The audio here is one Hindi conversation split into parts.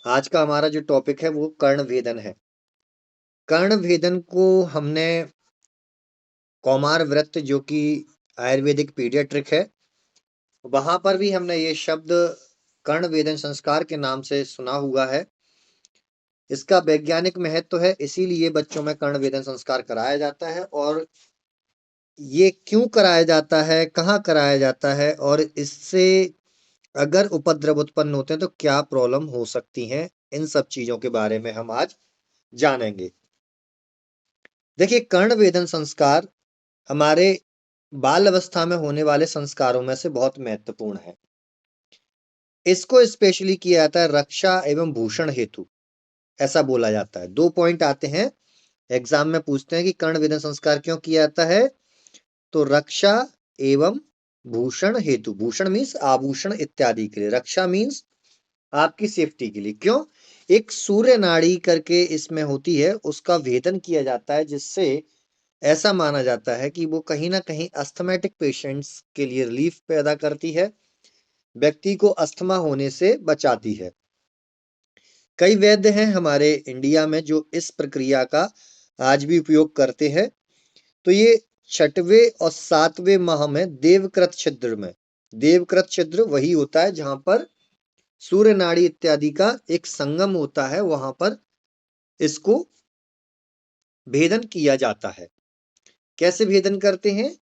आज का हमारा जो टॉपिक है वो कर्ण भेदन है। कर्ण भेदन को हमने कौमार व्रत जो कि आयुर्वेदिक पीडियाट्रिक है, वहां पर भी हमने ये शब्द कर्ण भेदन संस्कार के नाम से सुना हुआ है। इसका वैज्ञानिक महत्व है, इसीलिए बच्चों में कर्ण भेदन संस्कार कराया जाता है। और ये क्यों कराया जाता है, कहाँ कराया जाता है और इससे अगर उपद्रव उत्पन्न होते हैं तो क्या प्रॉब्लम हो सकती है, इन सब चीजों के बारे में हम आज जानेंगे। देखिए, कर्ण भेदन संस्कार हमारे बाल अवस्था में होने वाले संस्कारों में से बहुत महत्वपूर्ण है। इसको स्पेशली किया जाता है रक्षा एवं भूषण हेतु, ऐसा बोला जाता है। 2 पॉइंट आते हैं एग्जाम में, पूछते हैं कि कर्ण भेदन संस्कार क्यों किया जाता है, तो रक्षा एवं भूषण हेतु। भूषण मीन्स आभूषण इत्यादि के लिए, रक्षा मीन्स आपकी सेफ्टी के लिए। क्यों? एक सूर्य नाड़ी करके इसमें होती है, उसका भेदन किया जाता है, जिससे ऐसा माना जाता है कि वो कहीं ना कहीं अस्थमैटिक पेशेंट्स के लिए रिलीफ पैदा करती है, व्यक्ति को अस्थमा होने से बचाती है। कई वैद्य हैं हमारे इंडिया में जो इस प्रक्रिया का आज भी उपयोग करते हैं। तो ये 6वें और 7वें माह में देवकृत छिद्र में, देवकृत छिद्र वही होता है जहां पर सूर्य नाड़ी इत्यादि का एक संगम होता है, वहां पर इसको भेदन किया जाता है। कैसे भेदन करते हैं?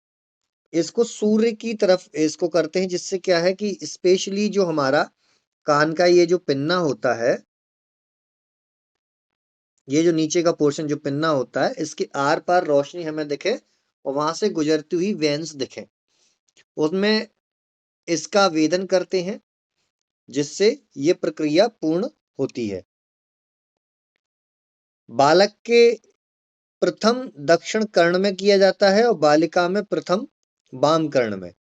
इसको सूर्य की तरफ इसको करते हैं, जिससे क्या है कि स्पेशली जो हमारा कान का ये जो पिन्ना होता है, ये जो नीचे का पोर्शन जो पिन्ना होता है, इसके आर पार रोशनी हमें दिखे और वहां से गुजरती हुई वेन्स दिखे, उसमें इसका वेदन करते हैं, जिससे ये प्रक्रिया पूर्ण होती है। बालक के प्रथम दक्षिण कर्ण में किया जाता है और बालिका में प्रथम वाम कर्ण में।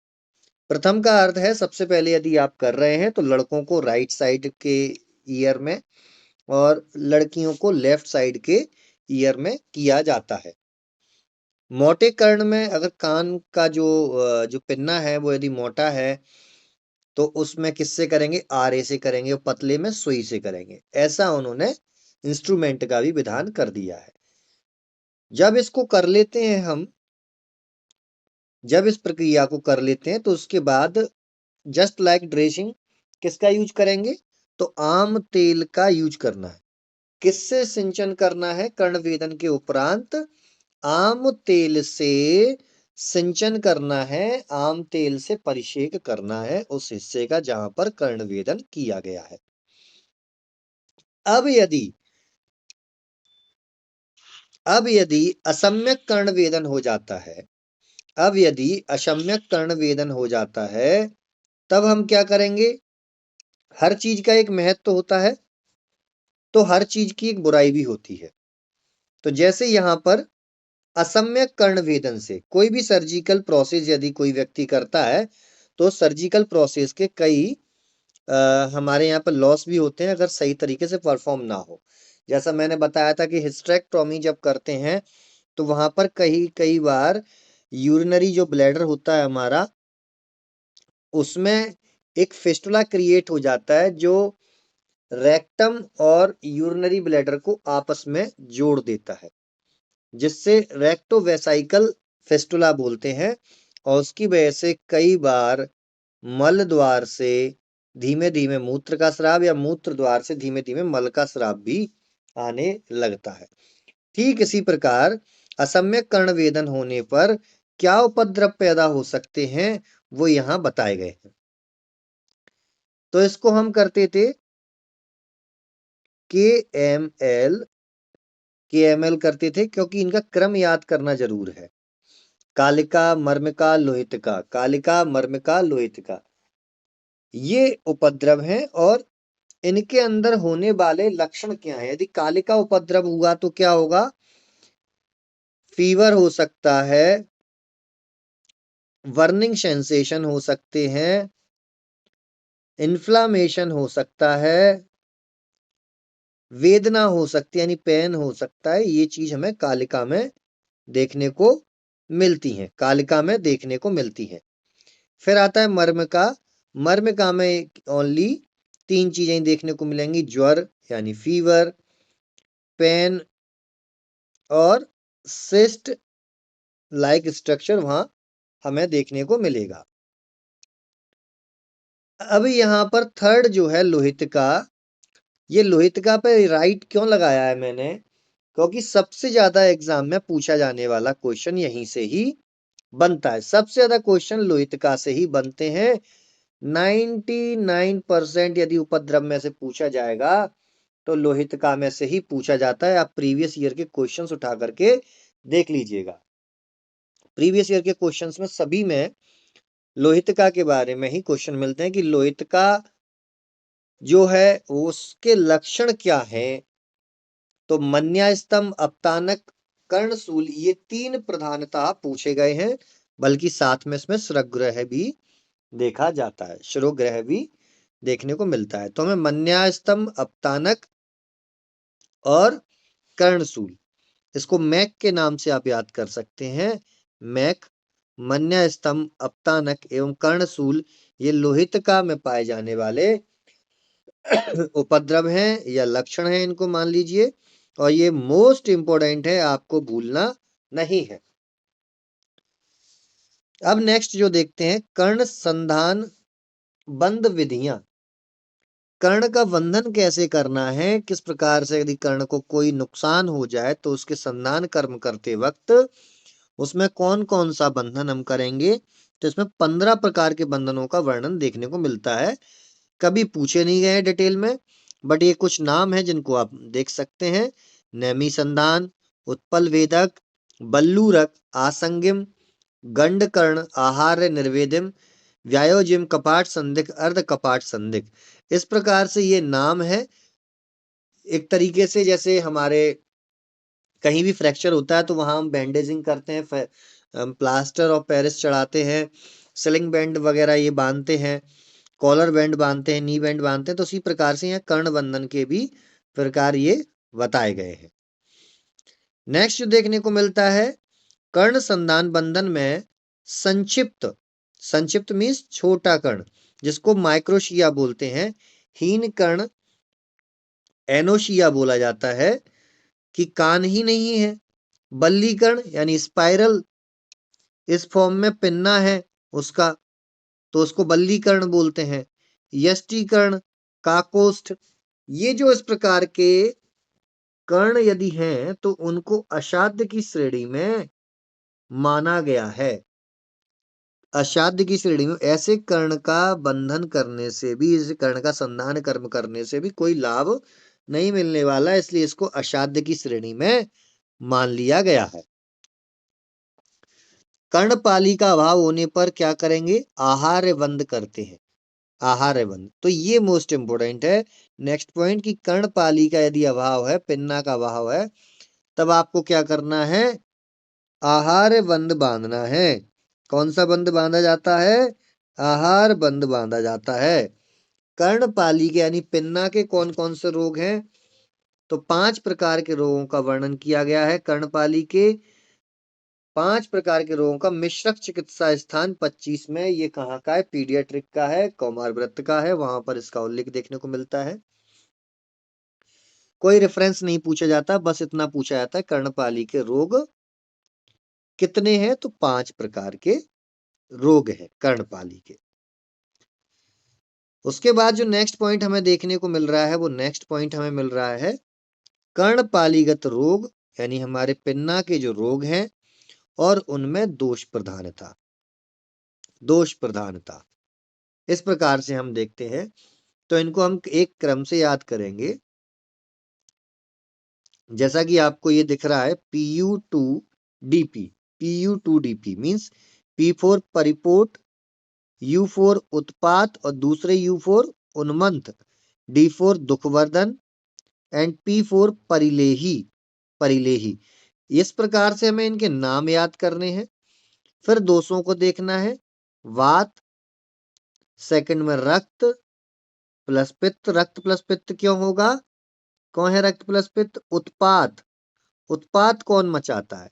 प्रथम का अर्थ है सबसे पहले यदि आप कर रहे हैं तो लड़कों को राइट साइड के ईयर में और लड़कियों को लेफ्ट साइड के ईयर में किया जाता है। मोटे कर्ण में अगर कान का जो पिन्ना है वो यदि मोटा है तो उसमें किससे करेंगे? आरे से करेंगे और पतले में सुई से करेंगे। ऐसा उन्होंने इंस्ट्रूमेंट का भी विधान कर दिया है। जब इसको कर लेते हैं हम, जब इस प्रक्रिया को कर लेते हैं तो उसके बाद जस्ट लाइक ड्रेसिंग किसका यूज करेंगे? तो आम तेल का यूज करना है। किससे सिंचन करना है? कर्णवेधन के उपरांत आम तेल से सिंचन करना है, आम तेल से परिषेक करना है उस हिस्से का जहां पर कर्णवेधन किया गया है। अब यदि अब यदि असम्यक कर्णवेधन हो जाता है, अब यदि असम्यक कर्णवेधन हो जाता है, तब हम क्या करेंगे? हर चीज का एक महत्व होता है, तो हर चीज की एक बुराई भी होती है। तो जैसे यहां पर असम्यक कर्णवेधन से कोई भी सर्जिकल प्रोसेस यदि कोई व्यक्ति करता है तो सर्जिकल प्रोसेस के कई हमारे यहाँ पर लॉस भी होते हैं अगर सही तरीके से परफॉर्म ना हो। जैसा मैंने बताया था कि हिस्टेरेक्टोमी जब करते हैं तो वहां पर कई कई बार यूरिनरी जो ब्लैडर होता है हमारा, उसमें एक फिस्टुला क्रिएट हो जाता है जो रेक्टम और यूरिनरी ब्लैडर को आपस में जोड़ देता है, जिससे रेक्टोवेसाइकल फिस्टुला बोलते हैं। और उसकी वजह से कई बार मल द्वार से धीमे धीमे मूत्र का स्राव या मूत्र द्वार से धीमे धीमे मल का स्राव भी आने लगता है। ठीक इसी प्रकार असम्यक कर्णवेधन होने पर क्या उपद्रव पैदा हो सकते हैं, वो यहाँ बताए गए हैं। तो इसको हम करते थे KML, KML करते थे क्योंकि इनका क्रम याद करना जरूर है। कालिका मर्मिका लोहितका, कालिका मर्मिका लोहितका, ये उपद्रव हैं। और इनके अंदर होने वाले लक्षण क्या है? यदि कालिका उपद्रव हुआ तो क्या होगा? फीवर हो सकता है, बर्निंग सेंसेशन हो सकते हैं, इन्फ्लामेशन हो सकता है, वेदना हो सकती है यानी पेन हो सकता है। ये चीज हमें कालिका में देखने को मिलती है, कालिका में देखने को मिलती है। फिर आता है मर्मिका। मर्मिका में ओनली 3 चीजें देखने को मिलेंगी: ज्वर यानी फीवर, पेन और सिस्ट लाइक स्ट्रक्चर वहां हमें देखने को मिलेगा। अब यहाँ पर थर्ड जो है लोहित का, ये लोहित का पे राइट क्यों लगाया है मैंने, क्योंकि सबसे ज्यादा एग्जाम में पूछा जाने वाला क्वेश्चन यहीं से ही बनता है। सबसे ज्यादा क्वेश्चन लोहितका से ही बनते हैं। 99% यदि उपद्रव में से पूछा जाएगा तो लोहितका में से ही पूछा जाता है। आप प्रीवियस ईयर के क्वेश्चंस उठा करके देख लीजिएगा। प्रीवियस ईयर के क्वेश्चंस में सभी में लोहितका के बारे में ही क्वेश्चन मिलते हैं कि लोहितका जो है उसके लक्षण क्या है। तो मन्यास्तम, अपतानक, कर्णशूल, ये 3 प्रधानता पूछे गए हैं, बल्कि साथ में इसमें श्रृग्रह भी देखा जाता है, श्रोग्रह भी देखने को मिलता है। तो हमें मन्यास्तम, अपतानक और कर्णशूल, इसको मैक के नाम से आप याद कर सकते हैं। मैक, मन्यास्तम, अपतानक एवं कर्णशूल, ये लोहितका में पाए जाने वाले उपद्रव हैं या लक्षण हैं, इनको मान लीजिए। और ये मोस्ट इंपोर्टेंट है, आपको भूलना नहीं है। अब नेक्स्ट जो देखते हैं, कर्ण संधान बंध विधियां। कर्ण का बंधन कैसे करना है, किस प्रकार से यदि कर्ण को कोई नुकसान हो जाए तो उसके संधान कर्म करते वक्त उसमें कौन कौन सा बंधन हम करेंगे। तो इसमें 15 प्रकार के बंधनों का वर्णन देखने को मिलता है। कभी पूछे नहीं गए डिटेल में, बट ये कुछ नाम है जिनको आप देख सकते हैं। नेमी संधान, उत्पल वेदक, बल्लूरक, आसंगिम, गंडकर्ण, आहार्य निर्वेदिम, व्यायोजिम, कपाट संदिक, अर्ध कपाट संदिक। इस प्रकार से ये नाम है। एक तरीके से जैसे हमारे कहीं भी फ्रैक्चर होता है तो वहां हम बैंडेजिंग करते हैं, प्लास्टर ऑफ पेरिस चढ़ाते हैं, सिलिंग बैंड वगैरह ये बांधते हैं, कॉलर बैंड बांधते हैं, नी बैंड बांधते हैं। तो उसी प्रकार से यहाँ कर्ण बंधन के भी प्रकार ये बताए गए हैं। नेक्स्ट जो देखने को मिलता है, कर्ण संधान बंधन में संक्षिप्त, संक्षिप्त मीन्स छोटा कर्ण, जिसको माइक्रोशिया बोलते हैं, हीन कर्ण एनोशिया बोला जाता है, कि कान ही नहीं है। बल्लीकर्ण यानी स्पाइरल इस फॉर्म में पिन्ना है उसका, तो उसको बल्लीकर्ण बोलते हैं। यष्टीकर्ण, काकोष्ठ, ये जो इस प्रकार के कर्ण यदि हैं तो उनको असाध्य की श्रेणी में माना गया है। असाध्य की श्रेणी में ऐसे कर्ण का बंधन करने से भी, इस कर्ण का संधान कर्म करने से भी कोई लाभ नहीं मिलने वाला, इसलिए इसको असाध्य की श्रेणी में मान लिया गया है। कर्णपाली का अभाव होने पर क्या करेंगे, आहार्य बंद करते हैं। आहार्य बंद, तो ये मोस्ट इंपोर्टेंट है नेक्स्ट पॉइंट, कि कर्णपाली का यदि अभाव है, पिन्ना का अभाव है, तब आपको क्या करना है, आहार बंद बांधना है। कौन सा बंद बांधा जाता है, आहार बंद बांधा जाता है। कर्णपाली के यानी पिन्ना के कौन कौन से रोग हैं, तो 5 प्रकार के रोगों का वर्णन किया गया है। कर्णपाली के 5 प्रकार के रोगों का मिश्रक चिकित्सा स्थान 25 में, ये कहाँ का है, पीडियाट्रिक का है, कौमार वृत्त का है, वहां पर इसका उल्लेख देखने को मिलता है। कोई रेफरेंस नहीं पूछा जाता, बस इतना पूछा जाता है कर्णपाली के रोग कितने हैं, तो 5 प्रकार के रोग हैं कर्णपाली के। उसके बाद जो नेक्स्ट पॉइंट हमें देखने को मिल रहा है, वो नेक्स्ट पॉइंट हमें मिल रहा है कर्णपालीगत रोग, यानी हमारे पिन्ना के जो रोग हैं और उनमें दोष प्रधानता। दोष प्रधानता इस प्रकार से हम देखते हैं, तो इनको हम एक क्रम से याद करेंगे। जैसा कि आपको ये दिख रहा है, PU2DP, PU2DP means P for परिपोट, U फॉर उत्पात और दूसरे U फॉर उन्मंत, D फॉर दुखवर्धन एंड P फॉर परिलेही, परिलेही। इस प्रकार से हमें इनके नाम याद करने हैं। फिर दोषों को देखना है, वात, सेकंड में रक्त प्लस पित्त। रक्त प्लस पित्त क्यों होगा, कौन है रक्त प्लस पित्त, उत्पात। उत्पात कौन मचाता है,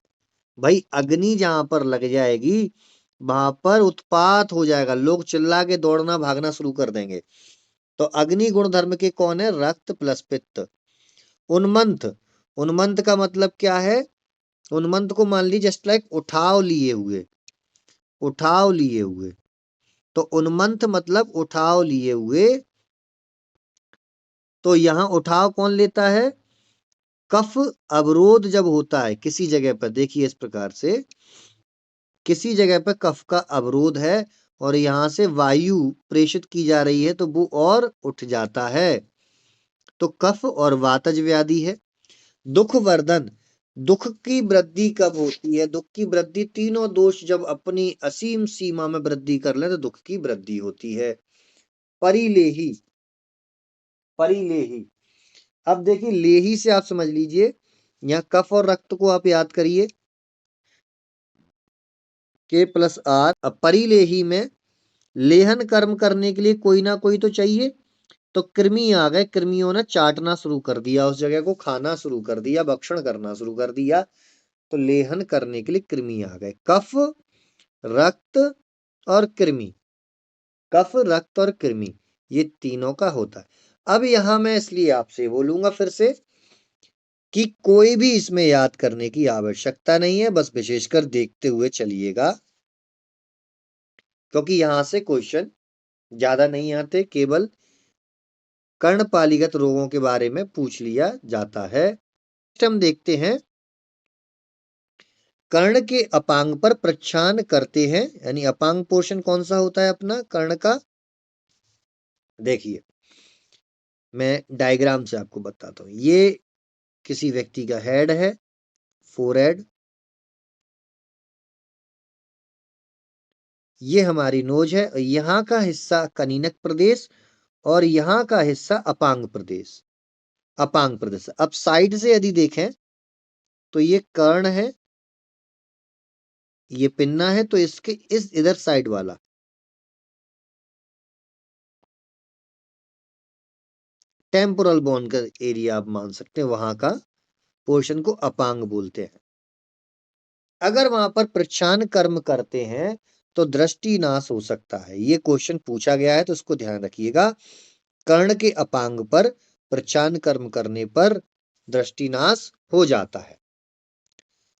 भाई अग्नि जहां पर लग जाएगी वहां पर उत्पात हो जाएगा, लोग चिल्ला के दौड़ना भागना शुरू कर देंगे। तो अग्नि गुण धर्म के कौन है? रक्त प्लस पित्त। उन्मंथ, उन्मंथ का मतलब क्या है? उन्मंथ को मान लीजिए जस्ट लाइक उठाव लिए हुए, उठाव लिए हुए। तो उन्मंथ मतलब उठाव लिए हुए। तो यहां उठाव कौन लेता है? कफ अवरोध जब होता है किसी जगह पर, देखिए इस प्रकार से, किसी जगह पर कफ का अवरोध है और यहां से वायु प्रेषित की जा रही है तो वो और उठ जाता है, तो कफ और वातज व्याधि है। दुख वर्धन, दुख की वृद्धि कब होती है? दुख की वृद्धि, तीनों दोष जब अपनी असीम सीमा में वृद्धि कर ले तो दुख की वृद्धि होती है। परिलेही, परिलेही, अब देखिए लेही से आप समझ लीजिए, यहाँ कफ और रक्त को आप याद करिए, के प्लस आर। अब परिलेही में लेहन कर्म करने के लिए कोई ना कोई तो चाहिए, तो कृमि आ गए, कृमियों ने चाटना शुरू कर दिया, उस जगह को खाना शुरू कर दिया, भक्षण करना शुरू कर दिया, तो लेहन करने के लिए कृमि आ गए। कफ, रक्त और कृमि, कफ, रक्त और कृमि, ये तीनों का होता है। अब यहां मैं इसलिए आपसे बोलूंगा फिर से कि कोई भी इसमें याद करने की आवश्यकता नहीं है, बस विशेषकर देखते हुए चलिएगा, क्योंकि यहां से क्वेश्चन ज्यादा नहीं आते, केवल कर्णपालीगत रोगों के बारे में पूछ लिया जाता है। हम देखते हैं, कर्ण के अपांग पर प्रच्छान करते हैं, यानी अपांग पोर्शन कौन सा होता है अपना कर्ण का? देखिए मैं डायग्राम से आपको बताता हूं, ये किसी व्यक्ति का हेड है, फोरहेड, ये हमारी नोज है, यहाँ का हिस्सा कनीनक प्रदेश और यहाँ का हिस्सा अपांग प्रदेश, अपांग प्रदेश। अब साइड से यदि देखें तो ये कर्ण है, ये पिन्ना है, तो इसके इस इधर साइड वाला टेम्पोरल बोन का एरिया आप मान सकते हैं, वहां का पोर्शन को अपांग बोलते हैं। अगर वहां पर प्रच्छान कर्म करते हैं तो दृष्टि नाश हो सकता है, ये क्वेश्चन पूछा गया है तो इसको ध्यान रखिएगा। कर्ण के अपांग पर प्रच्छान कर्म करने पर दृष्टि नाश हो जाता है।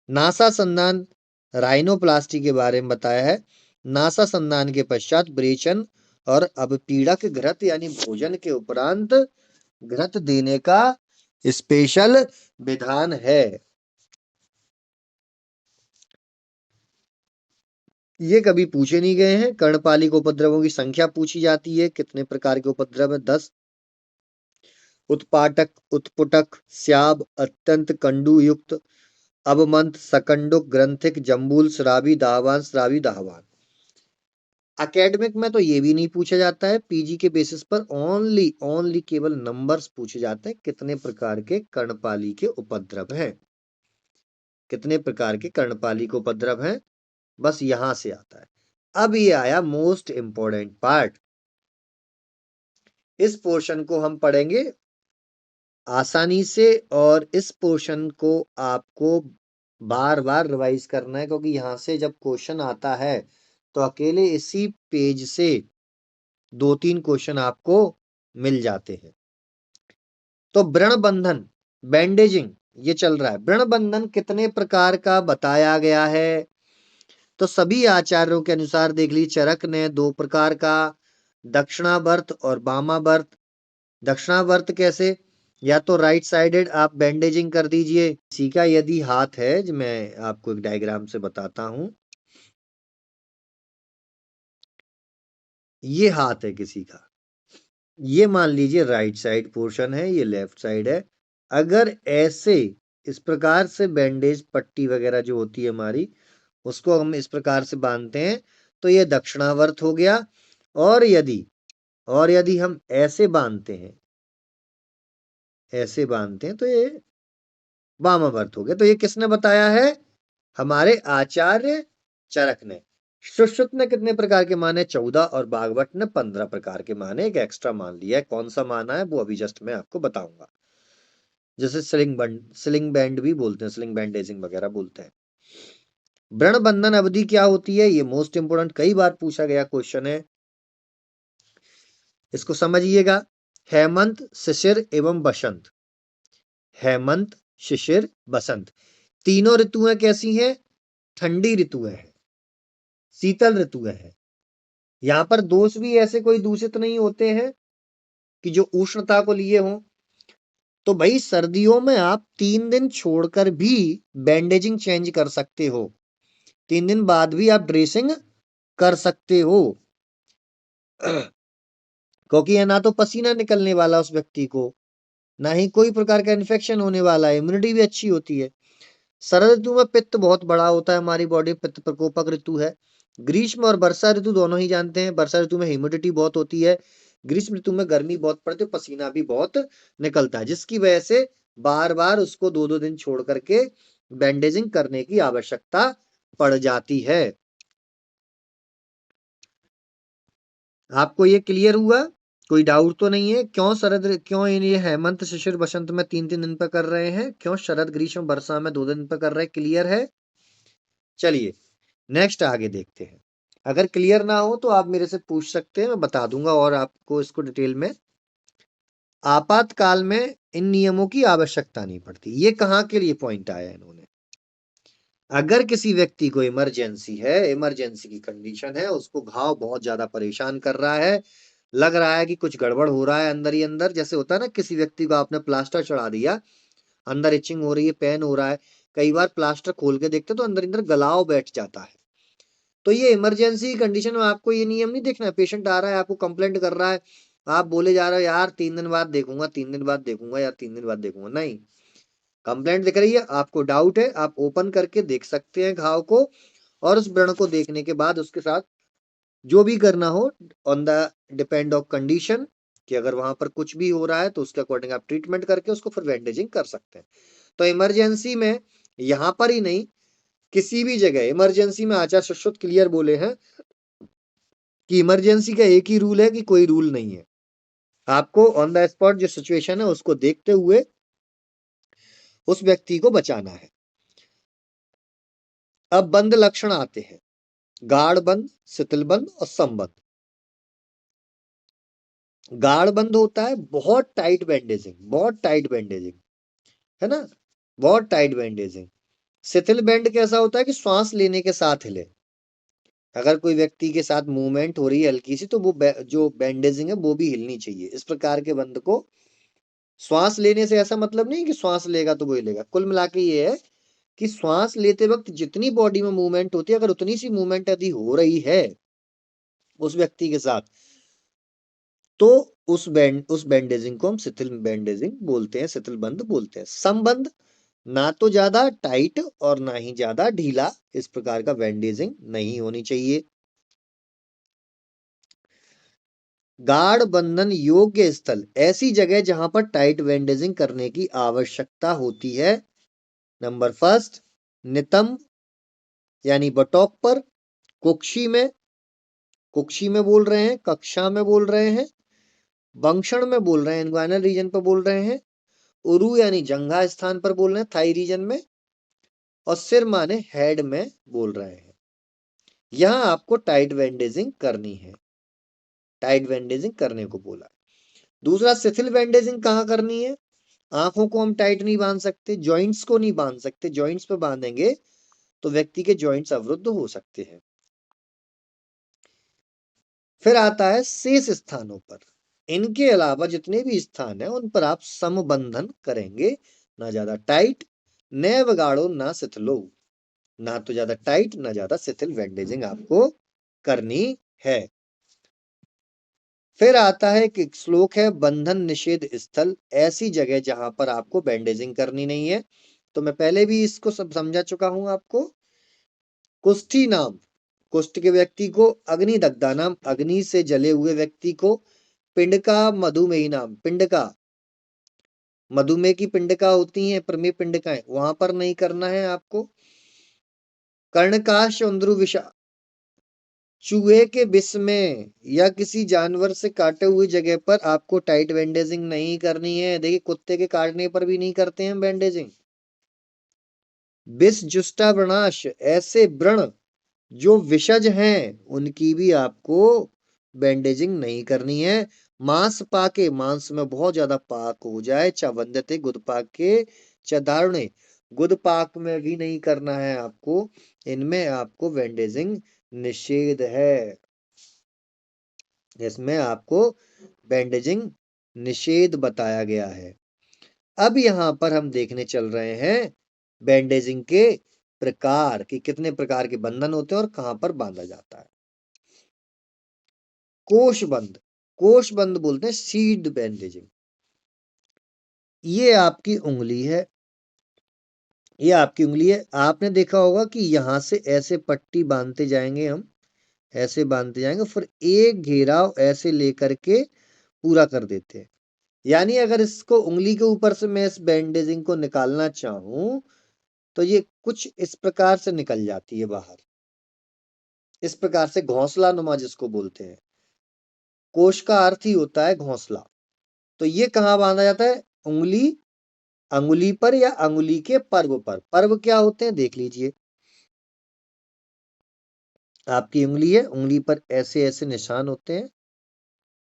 नासा संधान, राइनोप्लास्टी के बारे में बताया है। नासा संधान के पश्चात ब्रेचन और अपपीड़क घृत यानी भोजन के उपरांत घृत देने का स्पेशल विधान है। ये कभी पूछे नहीं गए हैं। कर्णपालिक उपद्रवों की संख्या पूछी जाती है, कितने प्रकार के उपद्रव है? 10। उत्पाटक, उत्पुटक, स्याब, अत्यंत कंडू युक्त, अवमंत, सकंडुक, ग्रंथिक, जम्बूल, श्रावी, दाहवान, श्रावी, दाहवान। एकेडमिक में तो ये भी नहीं पूछा जाता है, पीजी के बेसिस पर ओनली ओनली केवल नंबर्स पूछे जाते हैं, कितने प्रकार के कर्णपाली के उपद्रव हैं, कितने प्रकार के कर्णपाली के उपद्रव हैं, बस यहां से आता है। अब ये आया मोस्ट इंपॉर्टेंट पार्ट, इस पोर्शन को हम पढ़ेंगे आसानी से और इस पोर्शन को आपको बार बार रिवाइज करना है, क्योंकि यहां से जब क्वेश्चन आता है तो अकेले इसी पेज से 2-3 क्वेश्चन आपको मिल जाते हैं। तो व्रण बंधन, बैंडेजिंग, ये चल रहा है। व्रण बंधन कितने प्रकार का बताया गया है? तो सभी आचार्यों के अनुसार देख लीजिए, चरक ने 2 प्रकार का, दक्षिणावर्त और वामावर्त। दक्षिणावर्त कैसे? या तो राइट साइडेड आप बैंडेजिंग कर दीजिए, किसी का यदि हाथ है, जो मैं आपको एक डायग्राम से बताता हूं, ये हाथ है किसी का, ये मान लीजिए राइट साइड पोर्शन है, ये लेफ्ट साइड है। अगर ऐसे इस प्रकार से बैंडेज पट्टी वगैरह जो होती है हमारी, उसको हम इस प्रकार से बांधते हैं तो ये दक्षिणावर्त हो गया। और यदि हम ऐसे बांधते हैं, ऐसे बांधते हैं तो ये वामावर्त हो गया। तो ये किसने बताया है? हमारे आचार्य चरक ने। सुश्रुत ने कितने प्रकार के माने? 14, और भागवत ने 15 प्रकार के माने, एक एक्स्ट्रा मान लिया है। कौन सा माना है वो अभी जस्ट मैं आपको बताऊंगा। जैसे स्लिंग बैंड भी बोलते हैं, स्लिंग बैंडेजिंग वगैरह बोलते हैं। व्रण बंधन अवधि क्या होती है? ये मोस्ट इंपोर्टेंट, कई बार पूछा गया क्वेश्चन है। इसको समझिएगा। हेमंत, शिशिर एवं बसंत। हेमंत, शिशिर, बसंत, तीनों ऋतुएं कैसी हैं? ठंडी ऋतुएं हैं, शीतल ऋतुएं हैं। यहाँ पर दोष भी ऐसे कोई दूषित नहीं होते हैं कि जो उष्णता को लिए हों। तो भाई सर्दियों में आप 3 दिन छोड़कर भी बैंडेजिंग चेंज कर सकते हो। 3 दिन बाद भी आप ड्रेसिंग कर सकते हो क्योंकि है ना तो पसीना निकलने वाला उस व्यक्ति को, ना ही कोई प्रकार का इन्फेक्शन होने वाला है, इम्यूनिटी भी अच्छी होती है। शरद ऋतु में पित्त बहुत बड़ा होता है, हमारी बॉडी पित्त प्रकोपक ऋतु है। ग्रीष्म और वर्षा ऋतु दोनों ही जानते हैं। वर्षा ऋतु में ह्यूमिडिटी बहुत होती है, ग्रीष्म ऋतु में गर्मी बहुत पड़ती है, पसीना भी बहुत निकलता है, जिसकी वजह से बार बार उसको 2-2 दिन छोड़ करके बैंडेजिंग करने की आवश्यकता पड़ जाती है। आपको ये क्लियर हुआ? कोई डाउट तो नहीं है? क्यों ये हेमंत, शिशिर, बसंत में 3-3 दिन पर कर रहे हैं? क्यों शरद, ग्रीष्म, वर्षा में 2 दिन पर कर रहे हैं? क्लियर है? चलिए नेक्स्ट आगे देखते हैं। अगर क्लियर ना हो तो आप मेरे से पूछ सकते हैं, मैं बता दूंगा और आपको इसको डिटेल में। आपातकाल में इन नियमों की आवश्यकता नहीं पड़ती। ये कहाँ के लिए पॉइंट आया इन्होंने? अगर किसी व्यक्ति को इमरजेंसी है, इमरजेंसी की कंडीशन है, उसको घाव बहुत ज्यादा परेशान कर रहा है, लग रहा है कि कुछ गड़बड़ हो रहा है अंदर ही अंदर, जैसे होता है ना किसी व्यक्ति को आपने प्लास्टर चढ़ा दिया, अंदर इचिंग हो रही है, पेन हो रहा है, कई बार प्लास्टर खोल के देखते तो अंदर अंदर गलाव बैठ जाता है। तो ये इमरजेंसी कंडीशन में आपको ये नियम नहीं देखना है। पेशेंट आ रहा है, आपको कंप्लेंट कर रहा है, आप बोले जा रहे हो यार 3 दिन बाद देखूंगा, 3 दिन बाद देखूंगा या 3 दिन बाद देखूंगा, नहीं। कंप्लेंट दिख रही है, आपको डाउट है, आप ओपन करके देख सकते हैं घाव को, और उस व्रण को देखने के बाद उसके साथ जो भी करना हो on the depend of condition, कि अगर वहां पर कुछ भी हो रहा है तो उसके अकॉर्डिंग आप ट्रीटमेंट करके उसको फिर बैंडेजिंग कर सकते हैं। तो इमरजेंसी में यहां पर ही नहीं, किसी भी जगह इमरजेंसी में आचार्य शाश्वत क्लियर बोले हैं कि इमरजेंसी का एक ही रूल है कि कोई रूल नहीं है। आपको ऑन द स्पॉट जो सिचुएशन है उसको देखते हुए उस व्यक्ति को बचाना है। अब बंद लक्षण आते हैं, गाढ़ बंद, शिथिल बंद और संबंध। गाढ़ बंद होता है बहुत टाइट बैंडेजिंग, बहुत टाइट बैंडेजिंग, है ना, बहुत टाइट बैंडेजिंग। शिथिल बैंड कैसा होता है कि श्वास लेने के साथ हिले। अगर कोई व्यक्ति के साथ मूवमेंट हो रही है हल्की सी, तो वो जो बैंडेजिंग है वो भी हिलनी चाहिए। इस प्रकार के बंद को श्वास लेने से ऐसा मतलब नहीं कि श्वास लेगा तो वो हिलेगा। कुल मिला के ये है कि श्वास लेते वक्त जितनी बॉडी में मूवमेंट होती है, अगर उतनी सी मूवमेंट यदि हो रही है उस व्यक्ति के साथ, तो उस बैंडेजिंग को हम शिथिल बैंडेजिंग बोलते हैं, शिथिल बंद बोलते हैं। संबंध ना तो ज्यादा टाइट और ना ही ज्यादा ढीला, इस प्रकार का बैंडेजिंग नहीं होनी चाहिए। गाढ़ बंधन योग्य स्थल, ऐसी जगह जहां पर टाइट बैंडेजिंग करने की आवश्यकता होती है। नंबर फर्स्ट, नितंब यानी बटॉक पर, कुक्षी में, कुक्षी में बोल रहे हैं, कक्षा में बोल रहे हैं, वंक्षण में बोल रहे हैं, इंग्वाइनल रीजन पर बोल रहे हैं, उरु यानी जंघा स्थान पर बोल रहे हैं, थाई रीजन में, और सिर माने हेड में बोल रहे हैं। यहां आपको टाइट बैंडेजिंग करनी है, टाइट बैंडेजिंग करने को बोला। दूसरा, शिथिल बैंडेजिंग कहाँ करनी है? आंखों को हम टाइट नहीं बांध सकते, जॉइंट्स को नहीं बांध सकते, जॉइंट्स पे बांधेंगे तो व्यक्ति के जॉइंट्स अवरुद्ध हो सकते हैं। फिर आता है शेष स्थानों पर, इनके अलावा जितने भी स्थान है उन पर आप समबंधन करेंगे, ना ज्यादा टाइट, नैव गाढ़ो ना शिथिलो, ना तो ज्यादा टाइट ना ज्यादा शिथिल बैंडेजिंग आपको करनी है। फिर आता है कि श्लोक है बंधन निषेध स्थल, ऐसी जगह जहां पर आपको बैंडेजिंग करनी नहीं है। तो मैं पहले भी इसको सब समझा चुका हूं आपको। कुष्ठी नाम, कुष्ठ के व्यक्ति को, अग्नि दग्धा नाम, अग्नि से जले हुए व्यक्ति को, पिंडका मधुमेही नाम, पिंडका, मधुमेह की पिंडका होती है, प्रमेह पिंडकाएं, वहां पर नहीं करना है आपको। कर्णकाश चंद्रु विषा, चूहे के विष में या किसी जानवर से काटे हुई जगह पर आपको टाइट बैंडेजिंग नहीं करनी है। देखिए कुत्ते के काटने पर भी नहीं करते हैं बैंडेजिंग। विष जुष्टा व्रणाश, ऐसे व्रण जो विषज हैं उनकी भी आपको बैंडेजिंग नहीं करनी है। मांस पाके, मांस में बहुत ज्यादा पाक हो जाए, च वंद्यते गुद पाके च दारुणे, गुद पाक में भी नहीं करना है आपको, इनमें आपको बैंडेजिंग निषेध है, इसमें आपको बैंडेजिंग निषेध बताया गया है। अब यहां पर हम देखने चल रहे हैं बैंडेजिंग के प्रकार कि कितने प्रकार के बंधन होते हैं और कहां पर बांधा जाता है। कोषबंध, कोषबंध बोलते हैं सीड बैंडेजिंग। ये आपकी उंगली है, ये आपकी उंगली है। आपने देखा होगा कि यहां से ऐसे पट्टी बांधते जाएंगे, हम ऐसे बांधते जाएंगे, फिर एक घेराव ऐसे लेकर के पूरा कर देते हैं। यानी अगर इसको उंगली के ऊपर से मैं इस बैंडेजिंग को निकालना चाहूं तो ये कुछ इस प्रकार से निकल जाती है बाहर, इस प्रकार से घोंसला नुमा जिसको बोलते हैं। कोश का अर्थ ही होता है घोंसला। तो ये कहाँ बांधा जाता है? उंगली, अंगुली पर या अंगुली के पर्व पर। पर्व क्या होते हैं देख लीजिए, आपकी उंगली है, उंगली पर ऐसे ऐसे निशान होते हैं,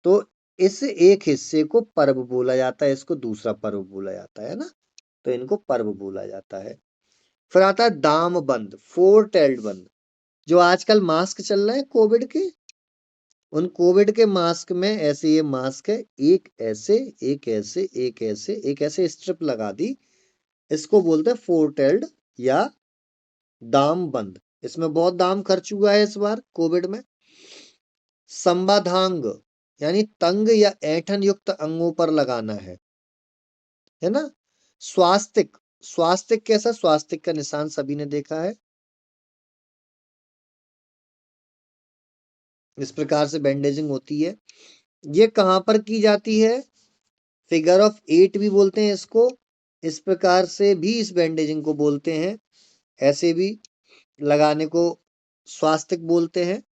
तो इस एक हिस्से को पर्व बोला जाता है, इसको दूसरा पर्व बोला जाता है ना, तो इनको पर्व बोला जाता है। फिर आता है दाम बंद, फोर टेल्ड बंद, जो आजकल मास्क चल रहे हैं कोविड के, उन कोविड के मास्क में ऐसे ये मास्क है, एक ऐसे एक ऐसे एक ऐसे एक ऐसे स्ट्रिप लगा दी, इसको बोलते हैं फोर टेल्ड या दाम बंद। इसमें बहुत दाम खर्च हुआ है इस बार कोविड में। संबाधांग यानी तंग या ऐंठन युक्त अंगों पर लगाना है ना। स्वास्तिक, स्वास्तिक कैसा? स्वास्तिक का निशान सभी ने देखा है, इस प्रकार से बैंडेजिंग होती है। ये कहां पर की जाती है? फिगर ऑफ 8 भी बोलते हैं इसको, इस प्रकार से भी इस बैंडेजिंग को बोलते हैं, ऐसे भी लगाने को स्वास्तिक बोलते हैं।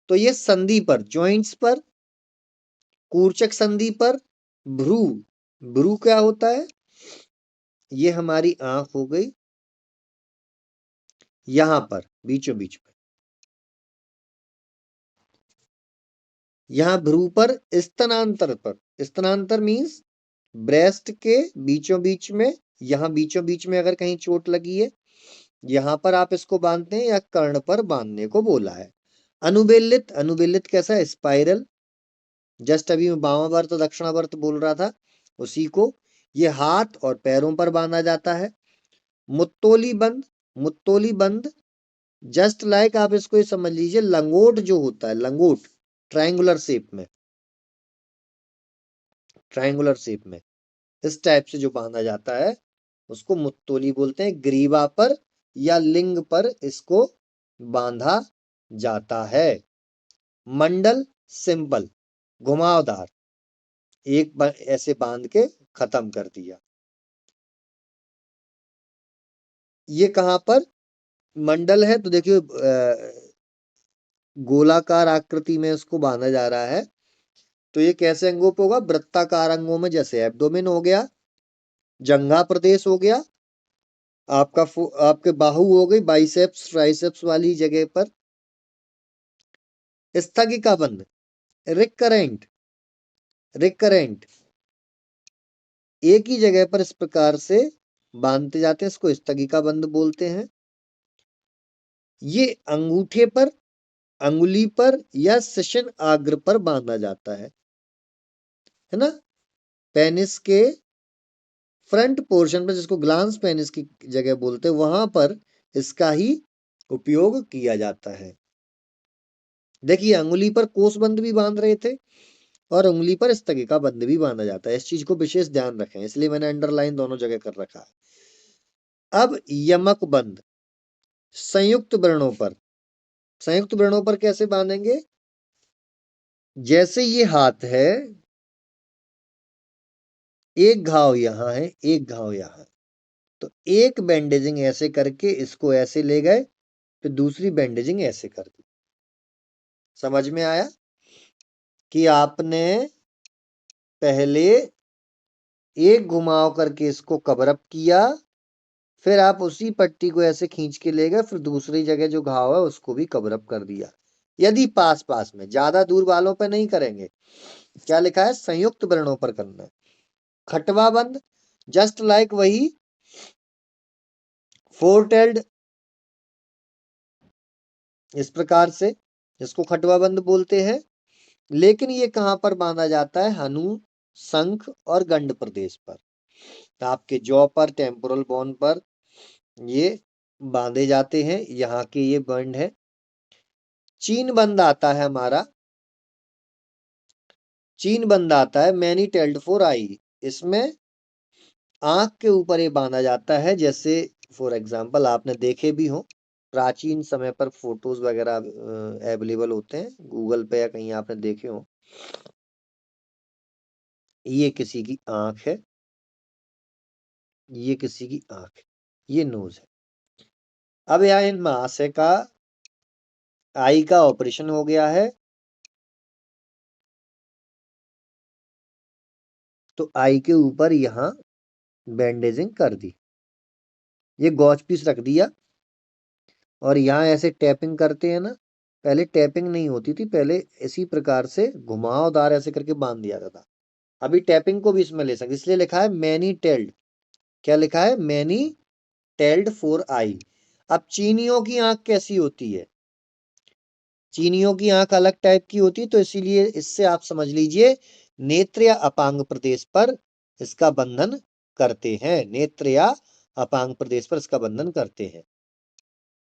तो ये संधि पर, जॉइंट्स पर, कूर्चक संधि पर, भ्रू, भ्रू क्या होता है? ये हमारी आंख हो गई, यहां पर बीचों बीच में, यहां भ्रू पर, स्तनांतर पर, स्तनांतर मीन्स ब्रेस्ट के बीचों बीच में, यहां बीचों बीच में अगर कहीं चोट लगी है यहां पर आप इसको बांधते हैं, या कर्ण पर बांधने को बोला है। अनुबेलित, अनुबेलित कैसा है? स्पाइरल, जस्ट अभी मैं वामावर्त दक्षिणावर्त बोल रहा था उसी को, ये हाथ और पैरों पर बांधा जाता है। मुत्तोली बंद, मुत्तोली बंद जस्ट लाइक आप इसको ये समझ लीजिए, लंगोट जो होता है, लंगोट ट्रायंगुलर शेप में, ट्रायंगुलर शेप में इस टाइप से जो बांधा जाता है उसको मुत्तोली बोलते हैं। ग्रीवा पर या लिंग पर इसको बांधा जाता है। मंडल, सिंपल, घुमावदार, एक ऐसे बांध के खत्म कर दिया। ये कहां पर मंडल है? तो देखिए गोलाकार आकृति में इसको बांधा जा रहा है, तो ये कैसे अंगों पे होगा? वृत्ताकार अंगों में, जैसे एब्डोमेन हो गया, जंघा प्रदेश हो गया, आपका आपके बाहु हो गई, बाइसेप्स ट्राइसेप्स वाली जगह पर। स्थगिका बंद, रिकरेंट, रिकरेंट एक ही जगह पर इस प्रकार से बांधते जाते हैं, इसको स्थगिका बंद बोलते हैं। ये अंगूठे पर, अंगुली पर या शिशन आग्र पर बांधा जाता है ना। पेनिस के फ्रंट पोर्शन पर, जिसको ग्लांस पेनिस की जगह बोलते हैं, वहां पर इसका ही उपयोग किया जाता है। देखिए अंगुली पर कोसबंद भी बांध रहे थे और उंगली पर स्थगिका बंद भी बांधा जाता है, इस चीज को विशेष ध्यान रखें, इसलिए मैंने अंडरलाइन दोनों जगह कर रखा है। अब यमक बंद, संयुक्त व्रणों पर, संयुक्त व्रणों पर कैसे बांधेंगे? जैसे ये हाथ है, एक घाव यहां है, एक घाव यहां है, तो एक बैंडेजिंग ऐसे करके इसको ऐसे ले गए, फिर दूसरी बैंडेजिंग ऐसे कर दी। समझ में आया कि आपने पहले एक घुमाव करके इसको कवर अप किया, फिर आप उसी पट्टी को ऐसे खींच के ले गए, फिर दूसरी जगह जो घाव है उसको भी कवर अप कर दिया। यदि पास पास में, ज्यादा दूर वालों पे नहीं करेंगे, क्या लिखा है, संयुक्त वर्णों पर करना है। खटवा बंद जस्ट लाइक वही फोर टेल्ड, इस प्रकार से इसको खटवा बंद बोलते हैं। लेकिन ये कहां पर बांधा जाता है, हनु, शंख और गंड प्रदेश पर, तो आपके जॉ पर, टेम्पोरल बोन पर ये बांधे जाते हैं। यहाँ के ये बंड है। चीन बंद आता है हमारा, चीन बंद आता है मैनी टेल्ड फॉर आई। इसमें आंख के ऊपर ये बांधा जाता है, जैसे फॉर एग्जाम्पल आपने देखे भी हो, प्राचीन समय पर फोटोज वगैरह अवेलेबल होते हैं गूगल पे या कहीं आपने देखे हो। ये किसी की आंख है, ये किसी की आंख है, ये नोज है। अब यहाँ इन महाशय का आई का ऑपरेशन हो गया है, तो आई के ऊपर यहाँ बैंडेजिंग कर दी, ये गॉच पीस रख दिया और यहाँ ऐसे टैपिंग करते हैं ना, पहले टैपिंग नहीं होती थी, पहले इसी प्रकार से घुमावदार ऐसे करके बांध दिया जाता था। अभी टैपिंग को भी इसमें ले सकते, इसलिए लिखा है मैनी टेल्ड। क्या लिखा है, मैनी टेल्ड फॉर आई। अब चीनियों की आंख कैसी होती है, चीनियों की आंख अलग टाइप की होती है, तो इसीलिए इससे आप समझ लीजिए नेत्र या अपांग प्रदेश पर इसका बंधन करते हैं, नेत्र या अपांग प्रदेश पर इसका बंधन करते हैं।